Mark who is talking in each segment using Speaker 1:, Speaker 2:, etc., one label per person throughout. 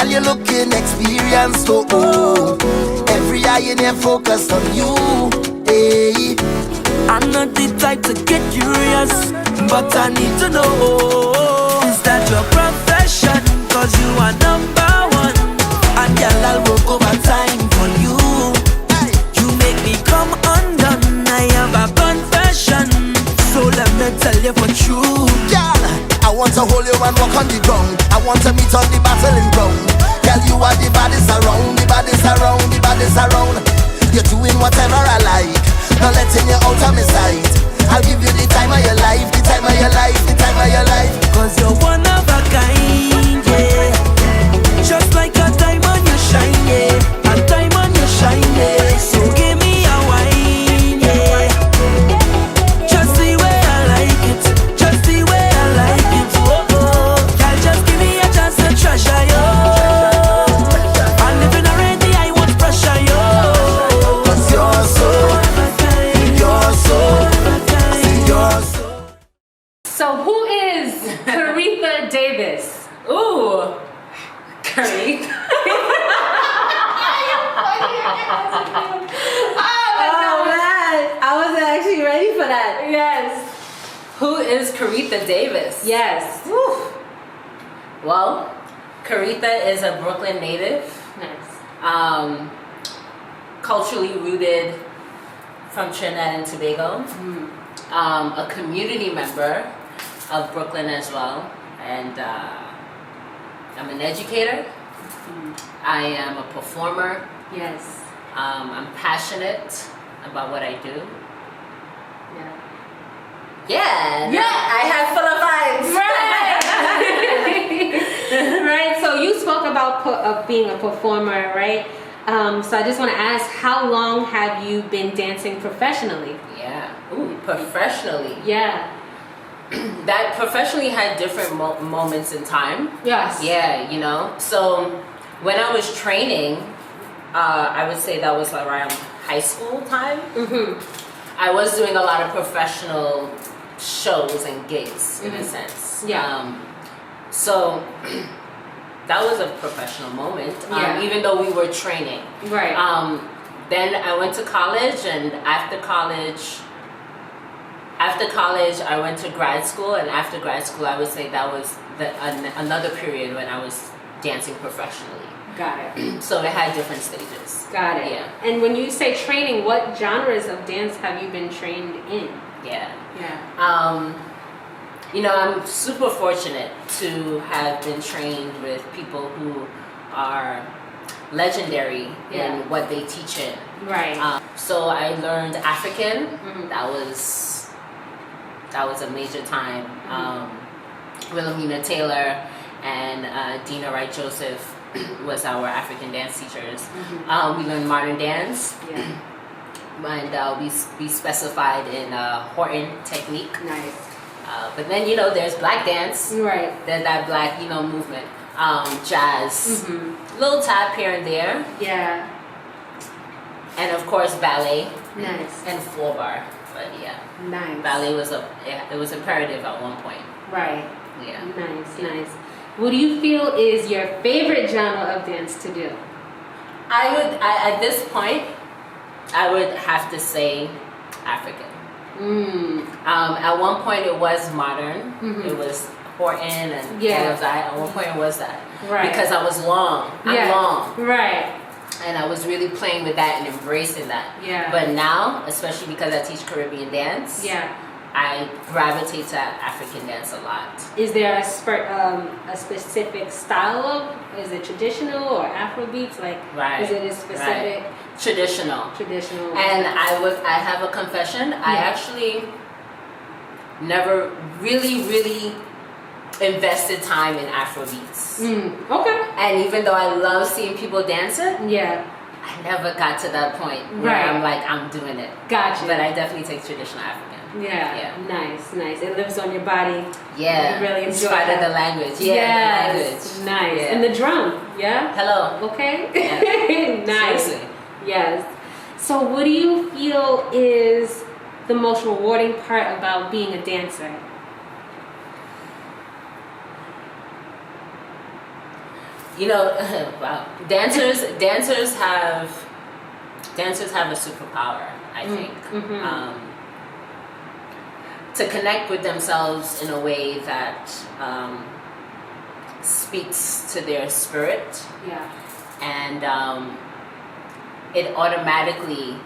Speaker 1: Girl, you're looking experienced, oh, oh. Every eye in here focused on you, hey. I'm not the type to get curious, but I need to know, is that your profession? Cause you are number one, and girl, I'll work overtime for you. You make me come undone, I have a confession, so let me tell you for true. Girl, I want to hold you and walk on the ground. I want to meet on the battling ground. Girl, you are the baddest around, the baddest around, the baddest around. You're doing whatever I like, not letting you out of my sight. I'll give you the time of your life, the time of your life, the time of your life. Cause you're one of a kind, yeah. Just like a diamond you shine, yeah. A diamond you shine, yeah. So give me a wine, yeah. Just the way I like it, just the way I like it, oh, oh. Girl, just give me a chance to treasure you. I'm living already, I won't pressure you. Cause you're so, you're so, you're so.
Speaker 2: So who is Careitha Davis? Ooh, Careitha.
Speaker 3: Oh man, I wasn't actually ready for that.
Speaker 2: Yes. Who is Careitha Davis?
Speaker 3: Yes.
Speaker 2: Whew. Well, Careitha is a Brooklyn native.
Speaker 3: Nice.
Speaker 2: Culturally rooted from Trinidad and Tobago. A community member of Brooklyn as well. And I'm an educator. I am a performer.
Speaker 3: Yes.
Speaker 2: I'm passionate about what I do.
Speaker 3: Yeah.
Speaker 2: Yeah.
Speaker 3: Yeah.
Speaker 2: I have full of vibes.
Speaker 3: Right. Right. So you spoke about being a performer, right? So I just want to ask, how long have you been dancing professionally?
Speaker 2: Yeah. Ooh, professionally.
Speaker 3: Yeah.
Speaker 2: That professionally had different moments in time.
Speaker 3: Yes.
Speaker 2: Yeah, you know. So when I was training, I would say that was around high school time. I was doing a lot of professional shows and gigs in a sense.
Speaker 3: Yeah.
Speaker 2: So that was a professional moment,
Speaker 3: Yeah.
Speaker 2: even though we were training.
Speaker 3: Right.
Speaker 2: Then I went to college, and after college I went to grad school, and after grad school I would say that was another period when I was dancing professionally.
Speaker 3: Got it.
Speaker 2: So it had different stages.
Speaker 3: Got it.
Speaker 2: Yeah.
Speaker 3: And when you say training, what genres of dance have you been trained in?
Speaker 2: Yeah.
Speaker 3: Yeah.
Speaker 2: You know, I'm super fortunate to have been trained with people who are legendary
Speaker 3: Yeah.
Speaker 2: in what they teach in.
Speaker 3: Right.
Speaker 2: So I learned African. That was a major time. Wilhelmina Taylor and Dina Wright Joseph was our African dance teachers. We learned modern dance.
Speaker 3: Yeah.
Speaker 2: And we specified in Horton technique.
Speaker 3: Nice.
Speaker 2: But then, you know, there's black dance.
Speaker 3: Right.
Speaker 2: There's that black, you know, movement. Jazz. Little tap here and there.
Speaker 3: Yeah.
Speaker 2: And of course ballet.
Speaker 3: Nice.
Speaker 2: And floor bar. But yeah.
Speaker 3: Nice.
Speaker 2: Ballet was it was imperative at one point.
Speaker 3: Right.
Speaker 2: Yeah.
Speaker 3: Nice, nice. What do you feel is your favorite genre of dance to do?
Speaker 2: At this point, I would have to say African. At one point it was modern. It was Horton and all of that. At one point it was that.
Speaker 3: Right.
Speaker 2: Because I was long. I'm long.
Speaker 3: Right.
Speaker 2: And I was really playing with that and embracing that.
Speaker 3: Yeah.
Speaker 2: But now, especially because I teach Caribbean dance, I gravitate to African dance a lot.
Speaker 3: Is there a specific style of? Is it traditional or Afrobeats? Like, is it a specific?
Speaker 2: Traditional. And I have a confession. I actually never really invested time in Afrobeats.
Speaker 3: Okay.
Speaker 2: And even though I love seeing people dance it, I never got to that point where I'm like, I'm doing it.
Speaker 3: Gotcha.
Speaker 2: But I definitely take traditional African.
Speaker 3: Yeah. Nice. It lives on your body.
Speaker 2: Yeah.
Speaker 3: You really enjoy
Speaker 2: in spite of the language. Yeah, the language.
Speaker 3: Nice.
Speaker 2: Yeah.
Speaker 3: And the drum. Yeah.
Speaker 2: Hello.
Speaker 3: Okay.
Speaker 2: Yeah.
Speaker 3: Nice.
Speaker 2: Seriously.
Speaker 3: Yes. So what do you feel is the most rewarding part about being a dancer?
Speaker 2: You know, wow. Dancers have a superpower, I think. To connect with themselves in a way that speaks to their spirit.
Speaker 3: Yeah.
Speaker 2: And it automatically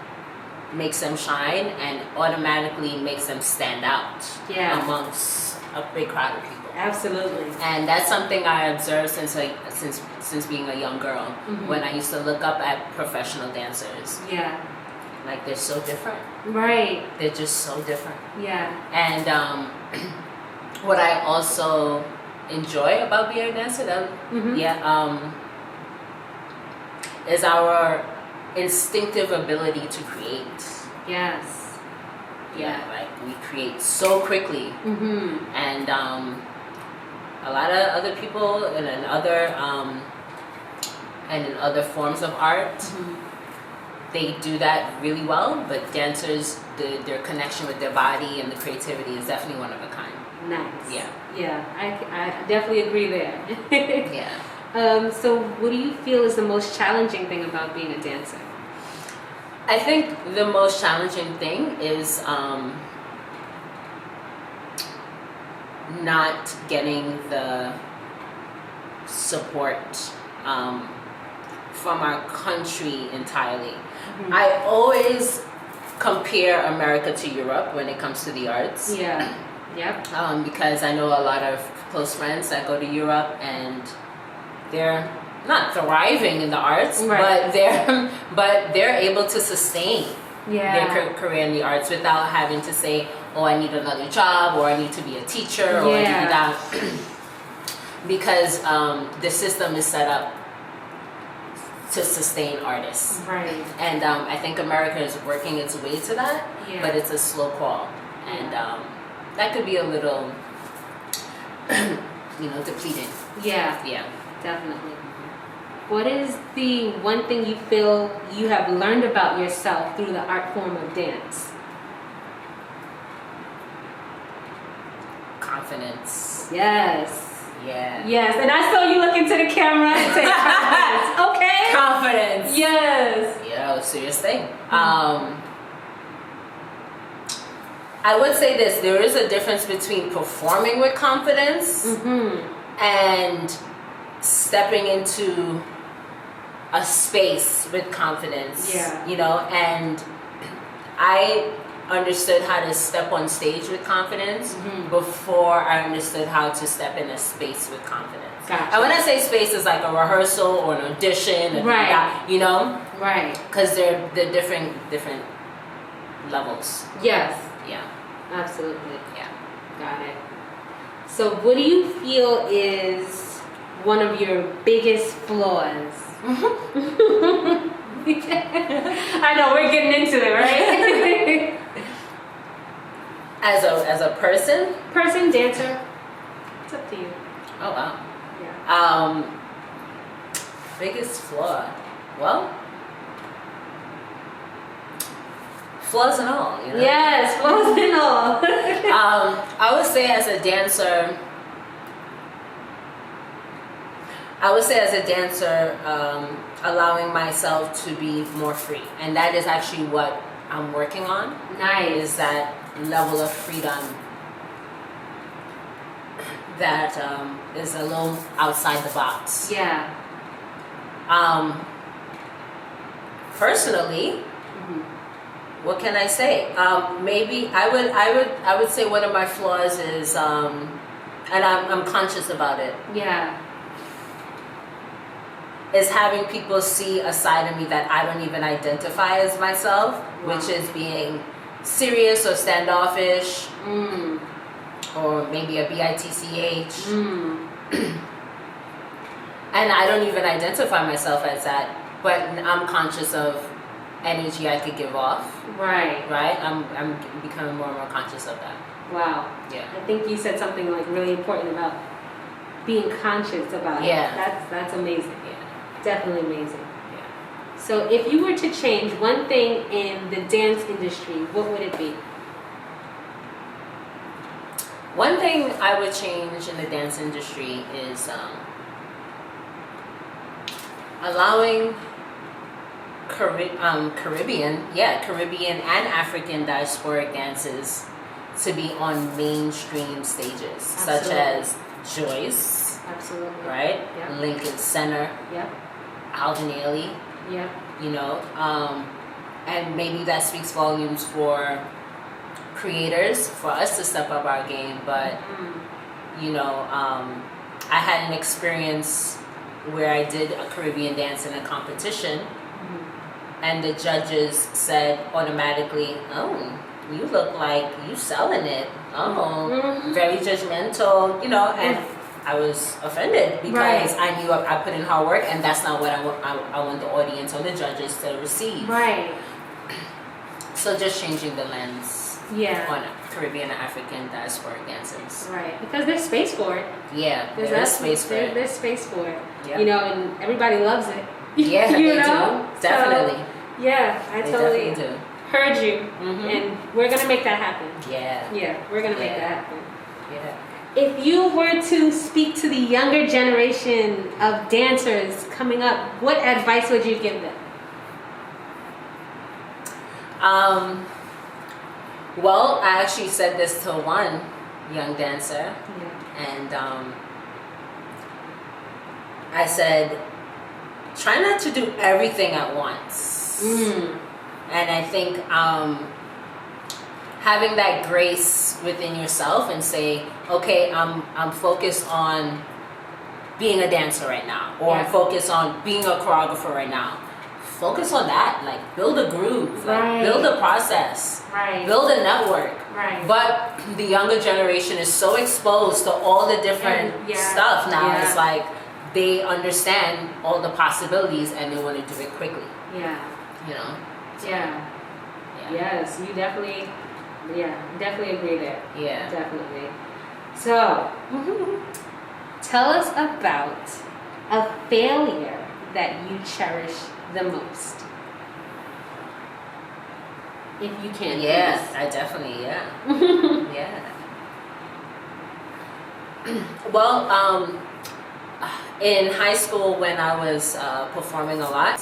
Speaker 2: makes them shine and automatically makes them stand out amongst a big crowd of people.
Speaker 3: Absolutely.
Speaker 2: And that's something I observed since being a young girl, when I used to look up at professional dancers.
Speaker 3: Yeah.
Speaker 2: Like, they're so different.
Speaker 3: Right.
Speaker 2: They're just so different.
Speaker 3: Yeah.
Speaker 2: And what I also enjoy about being a dancer, is our instinctive ability to create.
Speaker 3: Yes.
Speaker 2: Yeah, like we create so quickly. And a lot of other people and in other forms of art, they do that really well, but dancers, their connection with their body and the creativity is definitely one of a kind.
Speaker 3: Nice.
Speaker 2: Yeah.
Speaker 3: Yeah, I definitely agree there.
Speaker 2: Yeah.
Speaker 3: So what do you feel is the most challenging thing about being a dancer?
Speaker 2: I think the most challenging thing is not getting the support from our country entirely. I always compare America to Europe when it comes to the arts.
Speaker 3: Yeah. Yep.
Speaker 2: Because I know a lot of close friends that go to Europe and they're not thriving in the arts, but they're able to sustain their career in the arts without having to say, oh, I need another job, or I need to be a teacher, or I need that. Because the system is set up to sustain artists.
Speaker 3: Right.
Speaker 2: And I think America is working its way to that, but it's a slow crawl. And that could be a little, depleting.
Speaker 3: Yeah.
Speaker 2: Yeah.
Speaker 3: Definitely. What is the one thing you feel you have learned about yourself through the art form of dance?
Speaker 2: Confidence.
Speaker 3: Yes.
Speaker 2: Yeah.
Speaker 3: Yes, and I saw you look into the camera and say confidence. Okay.
Speaker 2: Confidence.
Speaker 3: Yes.
Speaker 2: Yeah, serious thing. I would say this: there is a difference between performing with confidence and stepping into a space with confidence.
Speaker 3: Yeah.
Speaker 2: And I understood how to step on stage with confidence before I understood how to step in a space with confidence.
Speaker 3: Gotcha.
Speaker 2: And when I say space, it's like a rehearsal or an audition,
Speaker 3: right?
Speaker 2: Right. Because they're different levels.
Speaker 3: Yes.
Speaker 2: Yeah.
Speaker 3: Absolutely.
Speaker 2: Yeah.
Speaker 3: Got it. So, what do you feel is one of your biggest flaws? I know, we're getting into it, right?
Speaker 2: As a person?
Speaker 3: Person, dancer. It's up to you.
Speaker 2: Oh wow.
Speaker 3: Yeah.
Speaker 2: Biggest flaw. Well, flaws and all,
Speaker 3: Yes, flaws and all.
Speaker 2: I would say as a dancer, allowing myself to be more free, and that is actually what I'm working on.
Speaker 3: Nice.
Speaker 2: Is that level of freedom that is a little outside the box.
Speaker 3: Yeah.
Speaker 2: Personally, what can I say? Maybe I would say one of my flaws is, and I'm conscious about it.
Speaker 3: Yeah.
Speaker 2: Is having people see a side of me that I don't even identify as myself, which is being serious or standoffish, or maybe a bitch. And I don't even identify myself as that, but I'm conscious of energy I could give off. Right. I'm becoming more and more conscious of that.
Speaker 3: Wow.
Speaker 2: Yeah.
Speaker 3: I think you said something like really important about being conscious about it. That's amazing.
Speaker 2: Yeah.
Speaker 3: Definitely amazing.
Speaker 2: Yeah.
Speaker 3: So if you were to change one thing in the dance industry, what would it be?
Speaker 2: One thing I would change in the dance industry is allowing Caribbean and African diasporic dances to be on mainstream stages, such as Joyce,
Speaker 3: absolutely,
Speaker 2: right?
Speaker 3: Yep.
Speaker 2: Lincoln Center,
Speaker 3: Yep.
Speaker 2: Alvin Ailey,
Speaker 3: Yep.
Speaker 2: you know, and maybe that speaks volumes for creators, for us to step up our game. But you know, I had an experience where I did a Caribbean dance in a competition, and the judges said automatically, "Oh, you look like you selling it." Very judgmental, you know, and I was offended because I knew I put in hard work, and that's not what I want the audience or the judges to receive.
Speaker 3: Right.
Speaker 2: So just changing the lens
Speaker 3: Yeah.
Speaker 2: on Caribbean and African diasporic dancers.
Speaker 3: Right. Because there's space for it.
Speaker 2: Yeah, there's space for it.
Speaker 3: There's space for it.
Speaker 2: Yeah.
Speaker 3: You know, and everybody loves it.
Speaker 2: Yeah,
Speaker 3: you
Speaker 2: they
Speaker 3: know?
Speaker 2: do. Definitely.
Speaker 3: So, yeah, I
Speaker 2: They
Speaker 3: totally
Speaker 2: definitely do.
Speaker 3: heard you, and we're gonna make that happen.
Speaker 2: Yeah.
Speaker 3: Yeah, we're gonna make that happen.
Speaker 2: Yeah.
Speaker 3: If you were to speak to the younger generation of dancers coming up, what advice would you give them?
Speaker 2: Well, I actually said this to one young dancer, and I said, try not to do everything at once. And I think having that grace within yourself and say, okay, I'm focused on being a dancer right now, or I'm focused on being a choreographer right now. Focus on that, like build a groove, like build a process, build a network. But the younger generation is so exposed to all the different stuff now. It's like they understand all the possibilities and they want to do it quickly.
Speaker 3: Yeah.
Speaker 2: You know.
Speaker 3: Yes, you definitely. Definitely agree there.
Speaker 2: Yeah.
Speaker 3: Definitely. So, tell us about a failure that you cherish the most. If you can.
Speaker 2: Yeah,
Speaker 3: please.
Speaker 2: I definitely, Well, in high school when I was performing a lot,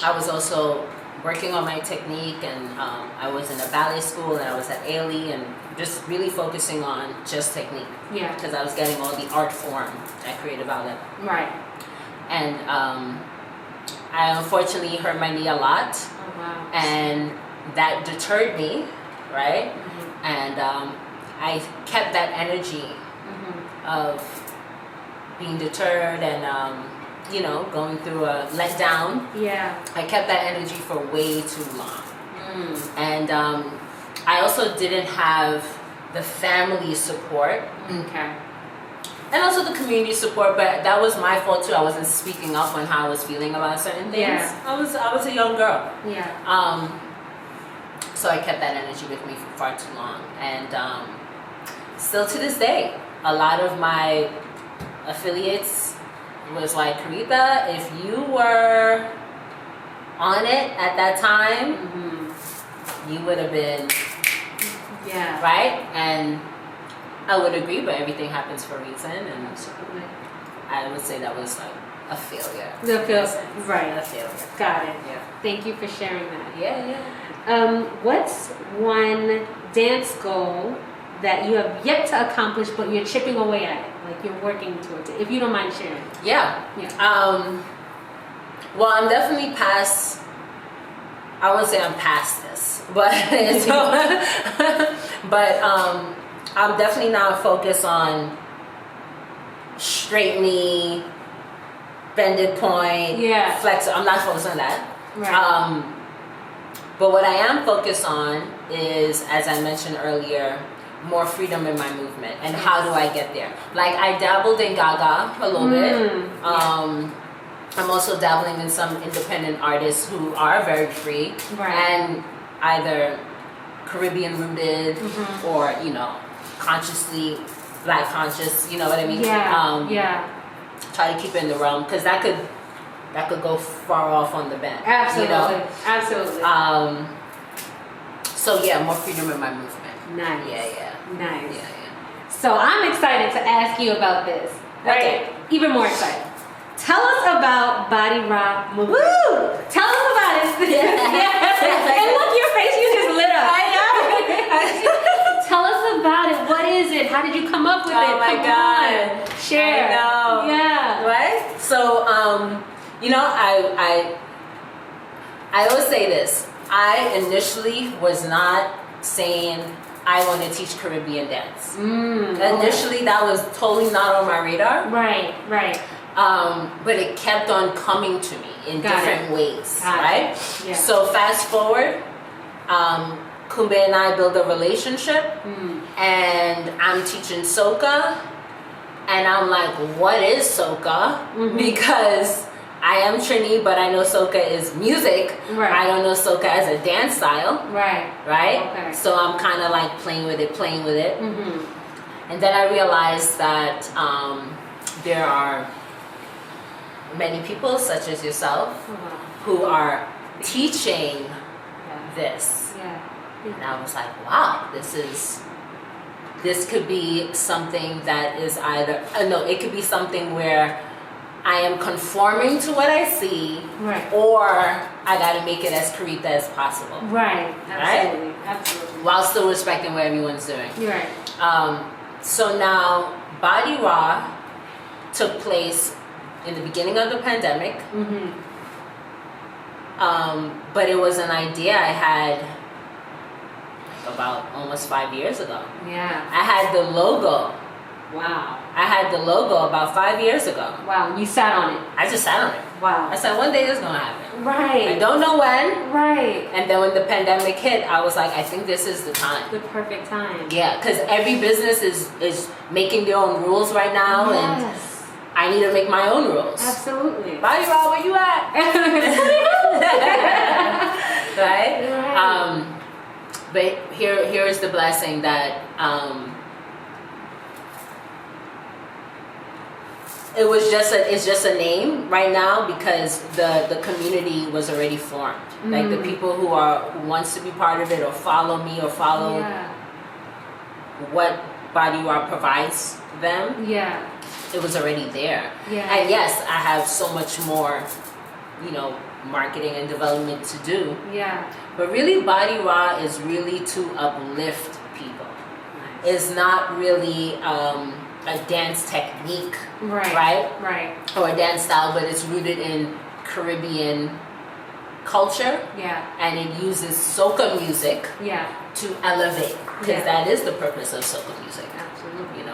Speaker 2: I was also working on my technique, and I was in a ballet school, and I was at Ailey, and just really focusing on just technique.
Speaker 3: Yeah.
Speaker 2: Because I was getting all the art form at Creative Outlet.
Speaker 3: Right.
Speaker 2: And I unfortunately hurt my knee a lot.
Speaker 3: Oh, wow.
Speaker 2: And that deterred me, right? And I kept that energy of being deterred and you know, going through a letdown.
Speaker 3: Yeah.
Speaker 2: I kept that energy for way too long. And I also didn't have the family support.
Speaker 3: Okay.
Speaker 2: And also the community support, but that was my fault too. I wasn't speaking up on how I was feeling about certain things.
Speaker 3: Yeah.
Speaker 2: I was a young girl.
Speaker 3: Yeah.
Speaker 2: So I kept that energy with me for far too long. And still to this day, a lot of my affiliates was like, Careitha, if you were on it at that time, you would have been right. And I would agree, but everything happens for a reason, and I would say that was like a failure.
Speaker 3: A failure. Got it.
Speaker 2: Yeah.
Speaker 3: Thank you for sharing that.
Speaker 2: Yeah.
Speaker 3: What's one dance goal that you have yet to accomplish, but you're chipping away at it, like you're working towards it? If you don't mind sharing.
Speaker 2: Yeah. Well, I'm definitely past. I wouldn't say I'm past this, but I'm definitely now focused on straight knee, bended point, flex. I'm not focused on that.
Speaker 3: Right.
Speaker 2: But what I am focused on is, as I mentioned earlier, more freedom in my movement. And how do I get there? Like, I dabbled in Gaga a little bit. I'm also dabbling in some independent artists who are very free and either Caribbean rooted or, you know, consciously Black conscious, you know what I mean? Try to keep it in the realm, because that could go far off on the bend.
Speaker 3: Absolutely.
Speaker 2: You know?
Speaker 3: Absolutely.
Speaker 2: So yeah, more freedom in my movement.
Speaker 3: Nice. Nice.
Speaker 2: Yeah.
Speaker 3: So I'm excited to ask you about this. Right?
Speaker 2: Okay.
Speaker 3: Even more excited. Tell us about Bodywrap. Woo! Tell us about it. And look, your face, you just lit up.
Speaker 2: I know.
Speaker 3: Tell us about it. What is it? How did you come up with it?
Speaker 2: Oh my
Speaker 3: Come
Speaker 2: God.
Speaker 3: on. Share.
Speaker 2: I know.
Speaker 3: Yeah.
Speaker 2: Right? So, you know, I always say this. I initially was not saying I want to teach Caribbean dance. Initially, that was totally not on my radar.
Speaker 3: Right.
Speaker 2: But it kept on coming to me in different ways, right?
Speaker 3: Yeah.
Speaker 2: So fast forward, Kumbe and I build a relationship, and I'm teaching soca, and I'm like, what is soca? Because I am Trini, but I know soca is music.
Speaker 3: Right.
Speaker 2: I don't know soca as a dance style.
Speaker 3: Right. Okay.
Speaker 2: So I'm kind of like playing with it. And then I realized that there are many people such as yourself who are teaching this. And I was like, wow, this could be something that is either, it could be something where I am conforming to what I see, or I got to make it as Careitha as possible.
Speaker 3: Right, absolutely.
Speaker 2: While still respecting what everyone's doing.
Speaker 3: You're right.
Speaker 2: So now, Bodywrap took place in the beginning of the pandemic. But it was an idea I had about almost 5 years ago.
Speaker 3: Yeah.
Speaker 2: I had the logo.
Speaker 3: Wow.
Speaker 2: I had the logo about 5 years ago.
Speaker 3: Wow, you sat on it.
Speaker 2: I just sat on it.
Speaker 3: Wow.
Speaker 2: I said, one day this is gonna happen.
Speaker 3: Right.
Speaker 2: I don't know when.
Speaker 3: Right.
Speaker 2: And then when the pandemic hit, I was like, I think this is the time.
Speaker 3: The perfect time.
Speaker 2: Yeah, because every business is making their own rules right now, and I need to make my own rules.
Speaker 3: Absolutely.
Speaker 2: Bodywrap, where you at? Right? But here is the blessing that it's just a name right now because the community was already formed. Like the people who wants to be part of it or follow me or follow what Bodywrap provides them. Yeah. It was already there. Yeah. And yes, I have so much more, marketing and development to do. Yeah. But really, Bodywrap is really to uplift people. Nice. It's not really a dance technique, right? Or a dance style, but it's rooted in Caribbean culture. Yeah. And it uses soca music. Yeah. To elevate, because that is the purpose of soca music. Absolutely.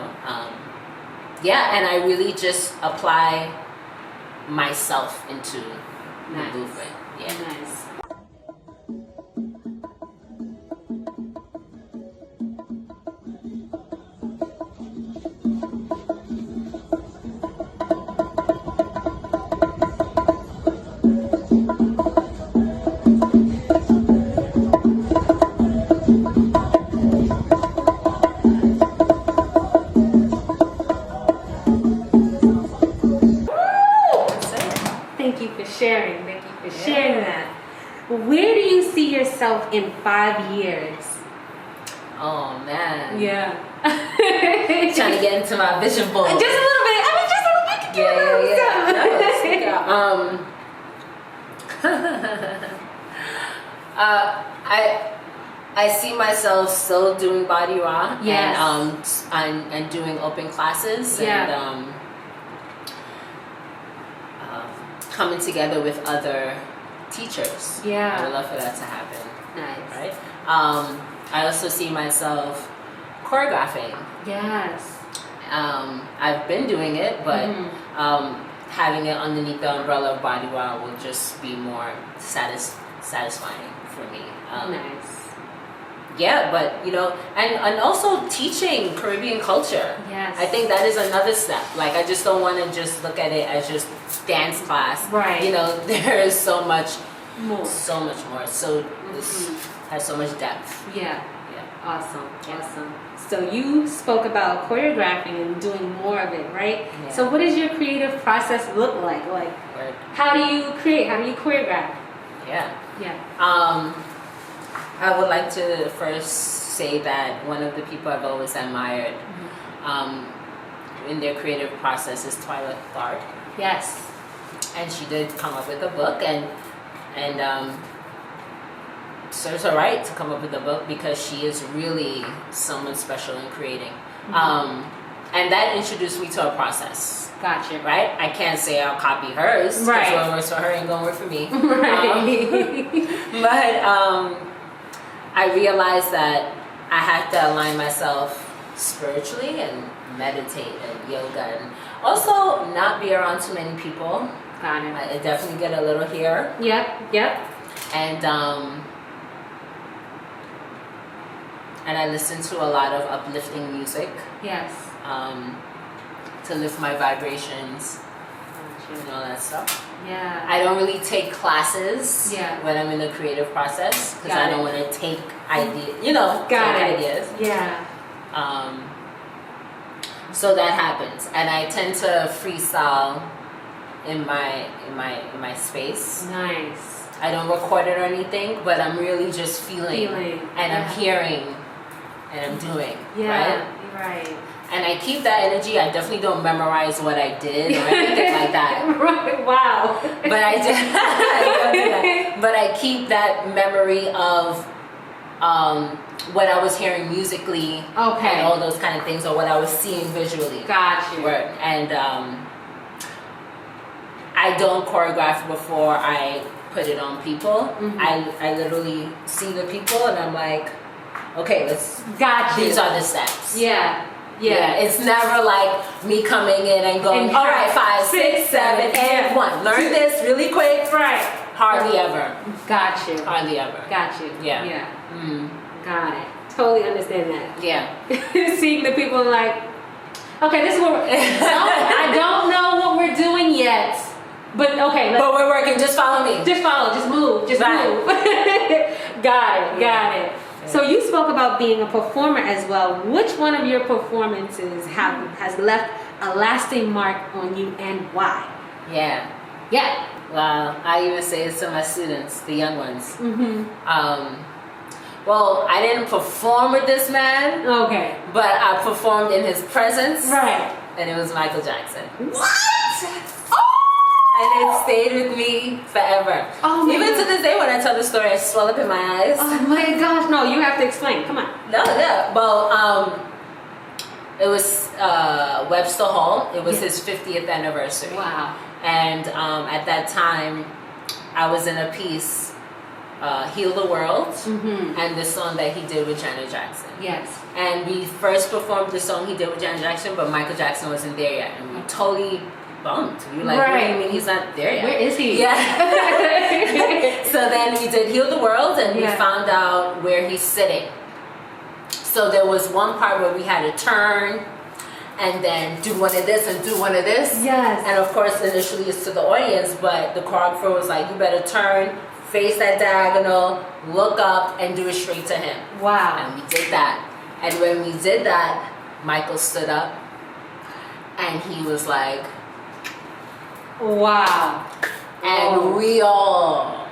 Speaker 2: And I really just apply myself into the movement. Yeah. Nice.
Speaker 3: Sharing that. Where do you see yourself in 5 years?
Speaker 2: Oh man.
Speaker 3: Yeah.
Speaker 2: Trying to get into my vision board.
Speaker 3: Just a little bit.
Speaker 2: I see myself still doing Bodywrap and doing open classes and coming together with other teachers. Yeah. I would love for that to happen. Nice. Right? I also see myself choreographing. Yes. I've been doing it, but having it underneath the umbrella of Bodywrap will just be more satisfying for me. Nice. Yeah, but and also teaching Caribbean culture. Yes. I think that is another step. Like I just don't want to just look at it as just dance class. Right. There is so much more. So this has so much depth. Yeah.
Speaker 3: Awesome. So you spoke about choreographing and doing more of it, right? Yeah. So what does your creative process look like? Like, how do you create? How do you choreograph?
Speaker 2: Yeah. I would like to first say that one of the people I've always admired in their creative process is Twyla Clark.
Speaker 3: Yes.
Speaker 2: And she did come up with a book, and serves her right to come up with a book because she is really someone special in creating. And that introduced me to a process.
Speaker 3: Gotcha.
Speaker 2: Right? I can't say I'll copy hers.
Speaker 3: Right.
Speaker 2: Because what works for her ain't gonna work for me.
Speaker 3: Right.
Speaker 2: But I realized that I have to align myself spiritually and meditate and yoga, and also not be around too many people.
Speaker 3: Got it.
Speaker 2: I definitely get a little here.
Speaker 3: Yep.
Speaker 2: And I listen to a lot of uplifting music.
Speaker 3: Yes.
Speaker 2: To lift my vibrations and all that stuff.
Speaker 3: Yeah.
Speaker 2: I don't really take classes when I'm in the creative process because I don't want to take ideas, ideas.
Speaker 3: Yeah.
Speaker 2: So that happens, and I tend to freestyle in my space.
Speaker 3: Nice.
Speaker 2: I don't record it or anything, but I'm really just feeling. And I'm hearing, and I'm doing.
Speaker 3: Yeah.
Speaker 2: Right?
Speaker 3: Right.
Speaker 2: And I keep that energy. I definitely don't memorize what I did or anything like that.
Speaker 3: Right. Wow.
Speaker 2: But I don't do that. But I keep that memory of what I was hearing musically, and all those kind of things, or what I was seeing visually.
Speaker 3: Gotcha.
Speaker 2: And I don't choreograph before I put it on people. I literally see the people and I'm like, okay, these are the steps.
Speaker 3: Yeah.
Speaker 2: It's never like me coming in and going, all right, 5, 6, 7, and 1. Learn this really quick.
Speaker 3: Right.
Speaker 2: Hardly ever.
Speaker 3: Got you.
Speaker 2: Hardly ever.
Speaker 3: Got you.
Speaker 2: Yeah.
Speaker 3: Got it. Totally understand that.
Speaker 2: Yeah.
Speaker 3: Seeing the people like, okay, this is what I don't know what we're doing yet. But okay,
Speaker 2: but we're working. Just follow me.
Speaker 3: Just follow. Just move. Just move. Got it. So you spoke about being a performer as well. Which one of your performances has left a lasting mark on you, and why?
Speaker 2: Yeah. Well, I even say it to my students, the young ones. Well, I didn't perform with this man.
Speaker 3: Okay.
Speaker 2: But I performed in his presence.
Speaker 3: Right.
Speaker 2: And it was Michael Jackson.
Speaker 3: What?
Speaker 2: And it stayed with me forever.
Speaker 3: Oh my
Speaker 2: Even
Speaker 3: God.
Speaker 2: to this day when I tell the story, I swell up in my eyes.
Speaker 3: Oh my gosh, no, you have to explain. Come on.
Speaker 2: No. Well, it was Webster Hall. It was his 50th anniversary.
Speaker 3: Wow.
Speaker 2: And at that time, I was in a piece, Heal the World, and the song that he did with Janet Jackson.
Speaker 3: Yes.
Speaker 2: And we first performed the song he did with Janet Jackson, but Michael Jackson wasn't there yet. And we totally bummed. We were like, what do you mean he's not there yet?
Speaker 3: Where is he?
Speaker 2: Yeah. So then we did Heal the World, and we found out where he's sitting. So there was one part where we had to turn and then do one of this and do one of this.
Speaker 3: Yes.
Speaker 2: And of course, initially it's to the audience, but the choreographer was like, you better turn, face that diagonal, look up, and do it straight to him.
Speaker 3: Wow.
Speaker 2: And we did that. And when we did that, Michael stood up and he was like,
Speaker 3: wow.
Speaker 2: And we all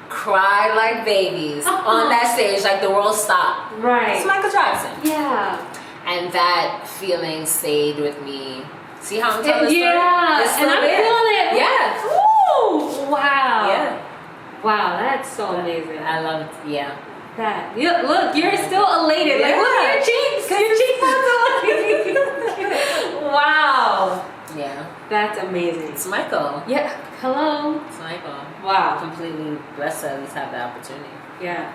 Speaker 2: cried like babies on that stage, like the world stopped.
Speaker 3: Right.
Speaker 2: It's Michael Jackson.
Speaker 3: Yeah.
Speaker 2: And that feeling stayed with me. See how I'm telling the story?
Speaker 3: Yeah. And I'm feeling it.
Speaker 2: Yeah.
Speaker 3: Woo! Wow.
Speaker 2: Yeah.
Speaker 3: Wow, that's so amazing.
Speaker 2: I love it. Yeah.
Speaker 3: That. Look, you're still elated.
Speaker 2: Yeah.
Speaker 3: Like, look at your cheeks. Your cheeks are wow.
Speaker 2: Yeah.
Speaker 3: That's amazing.
Speaker 2: It's Michael.
Speaker 3: Yeah. Hello.
Speaker 2: It's Michael.
Speaker 3: Wow.
Speaker 2: Completely blessed to at least have the opportunity.
Speaker 3: Yeah.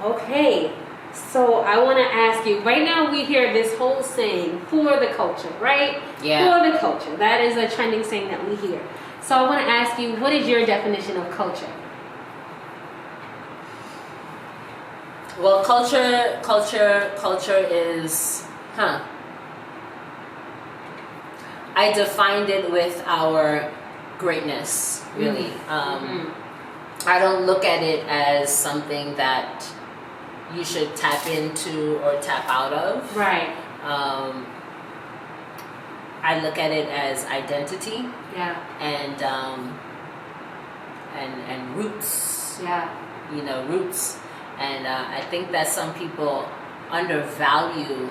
Speaker 3: Okay. So I want to ask you, right now we hear this whole saying, for the culture, right?
Speaker 2: Yeah.
Speaker 3: For the culture. That is a trending saying that we hear. So I want to ask you, what is your definition of culture?
Speaker 2: Well, culture is, I defined it with our greatness, really. I don't look at it as something that you should tap into or tap out of.
Speaker 3: Right.
Speaker 2: I look at it as identity.
Speaker 3: Yeah.
Speaker 2: And roots.
Speaker 3: Yeah.
Speaker 2: Roots. And I think that some people undervalue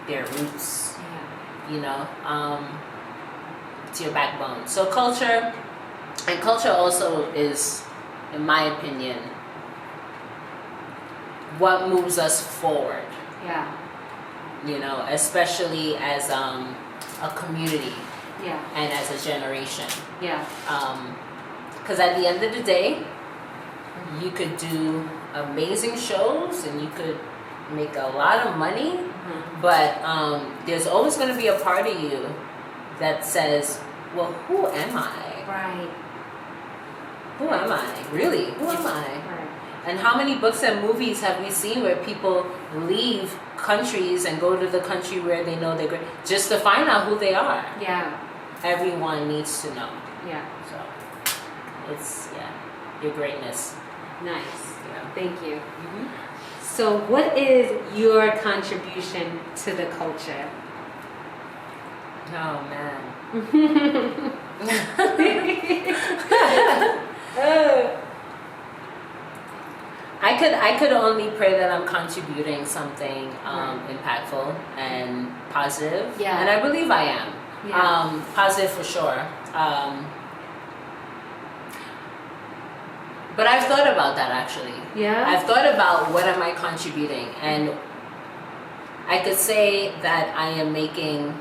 Speaker 2: their roots. to your backbone. So culture also is, in my opinion, what moves us forward.
Speaker 3: Yeah.
Speaker 2: Especially as a community.
Speaker 3: Yeah.
Speaker 2: And as a generation.
Speaker 3: Yeah.
Speaker 2: Because at the end of the day, you could do amazing shows and you could make a lot of money, but there's always going to be a part of you that says, well, who am I?
Speaker 3: Right.
Speaker 2: Who am I? Really? Who am I?
Speaker 3: Right.
Speaker 2: And how many books and movies have we seen where people leave countries and go to the country where they know they're great just to find out who they are?
Speaker 3: Yeah.
Speaker 2: Everyone needs to know.
Speaker 3: Yeah.
Speaker 2: So it's, your greatness.
Speaker 3: Nice.
Speaker 2: Yeah.
Speaker 3: Thank you. So what is your contribution to the culture?
Speaker 2: Oh, man. I could only pray that I'm contributing something impactful and positive.
Speaker 3: Yeah.
Speaker 2: And I believe I am.
Speaker 3: Yeah.
Speaker 2: Positive for sure. But I've thought about that actually.
Speaker 3: Yeah.
Speaker 2: I've thought about what am I contributing, and I could say that I am making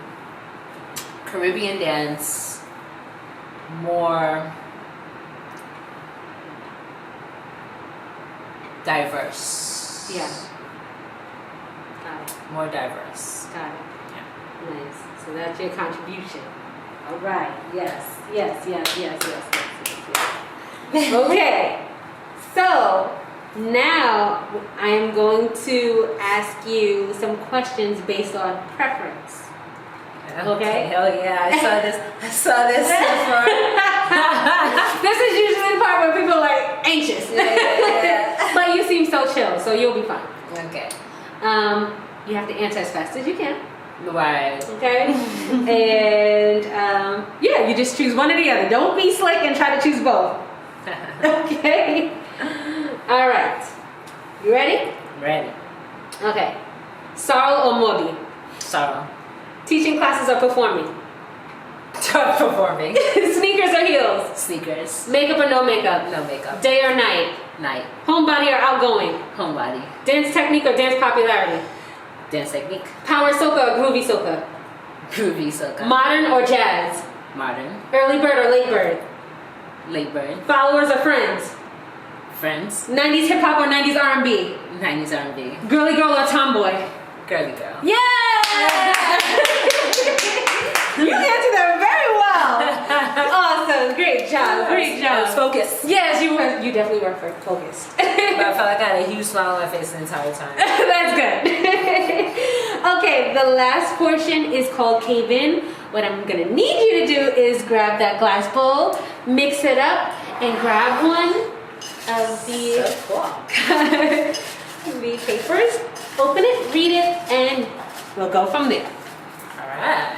Speaker 2: Caribbean dance more diverse.
Speaker 3: Yeah. Got it.
Speaker 2: More diverse.
Speaker 3: Got it.
Speaker 2: Yeah.
Speaker 3: Nice. So that's your contribution. All right. Yes. Okay. So now I am going to ask you some questions based on preference. Okay.
Speaker 2: Hell yeah! I saw this. Before.
Speaker 3: This is usually the part where people are like anxious.
Speaker 2: Yeah.
Speaker 3: But you seem so chill, so you'll be fine.
Speaker 2: Okay.
Speaker 3: You have to answer as fast as you can.
Speaker 2: Right.
Speaker 3: Okay. And you just choose one or the other. Don't be slick and try to choose both. Okay. All right. You ready?
Speaker 2: Ready.
Speaker 3: Okay. Sorrow or Moby?
Speaker 2: Sorrow.
Speaker 3: Teaching classes or performing?
Speaker 2: Performing.
Speaker 3: Sneakers or heels?
Speaker 2: Sneakers.
Speaker 3: Makeup or no makeup?
Speaker 2: No makeup.
Speaker 3: Day or night?
Speaker 2: Night.
Speaker 3: Homebody or outgoing?
Speaker 2: Homebody.
Speaker 3: Dance technique or dance popularity?
Speaker 2: Dance technique.
Speaker 3: Power soca or groovy soca?
Speaker 2: Groovy soca.
Speaker 3: Modern or jazz?
Speaker 2: Modern.
Speaker 3: Early bird or late bird?
Speaker 2: Late bird.
Speaker 3: Followers or friends?
Speaker 2: Friends.
Speaker 3: 90s hip hop or 90s R&B?
Speaker 2: 90s R&B.
Speaker 3: Girly girl or tomboy?
Speaker 2: Girly girl.
Speaker 3: Yeah! You answered that very well. Awesome. Great job. Great
Speaker 2: I
Speaker 3: job.
Speaker 2: was focused.
Speaker 3: Yes, you were. You definitely were focused.
Speaker 2: But I felt like I had a huge smile on my face the entire time.
Speaker 3: That's good. Okay, the last portion is called Cave In. What I'm going to need you to do is grab that glass bowl, mix it up, and grab one of the,
Speaker 2: So cool.
Speaker 3: the papers. Open it, read it, and we'll go from there.
Speaker 2: Alright.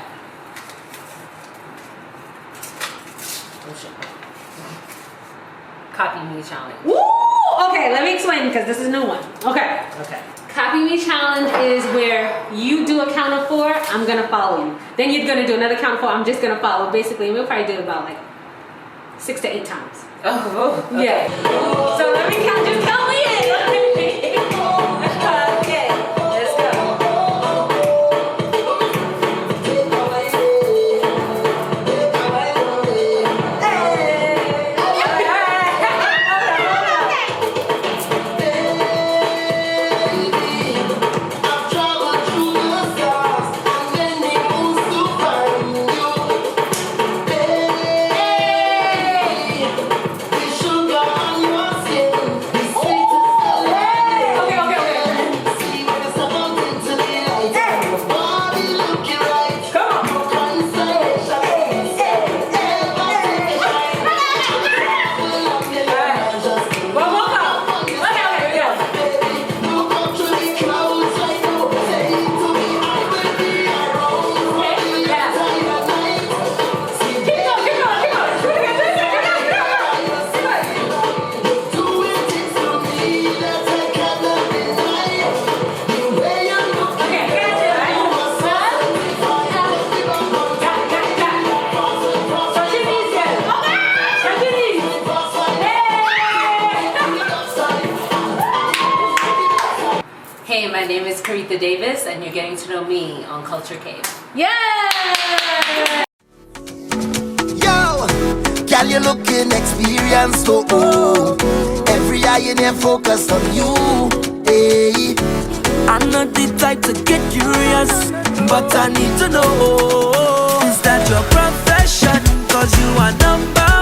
Speaker 2: Copy me challenge.
Speaker 3: Woo! Okay, let me explain because this is a new one. Okay.
Speaker 2: Okay.
Speaker 3: Copy me challenge is where you do a count of 4, I'm gonna follow you. Then you're gonna do another count of 4, I'm just gonna follow. Basically, we'll probably do it about like 6 to 8 times.
Speaker 2: Oh, okay.
Speaker 3: Yeah. So let me count, just count me in.
Speaker 2: Okay, let's go.
Speaker 1: Sugar on your skin,
Speaker 2: My name is Careitha Davis, and you're getting to know me on Culture Cave.
Speaker 3: Yeah!
Speaker 1: Yo, girl, you looking experienced, every eye in here focused on you, hey. I'm not the type to get curious, but I need to know, is that your profession? 'Cause you are number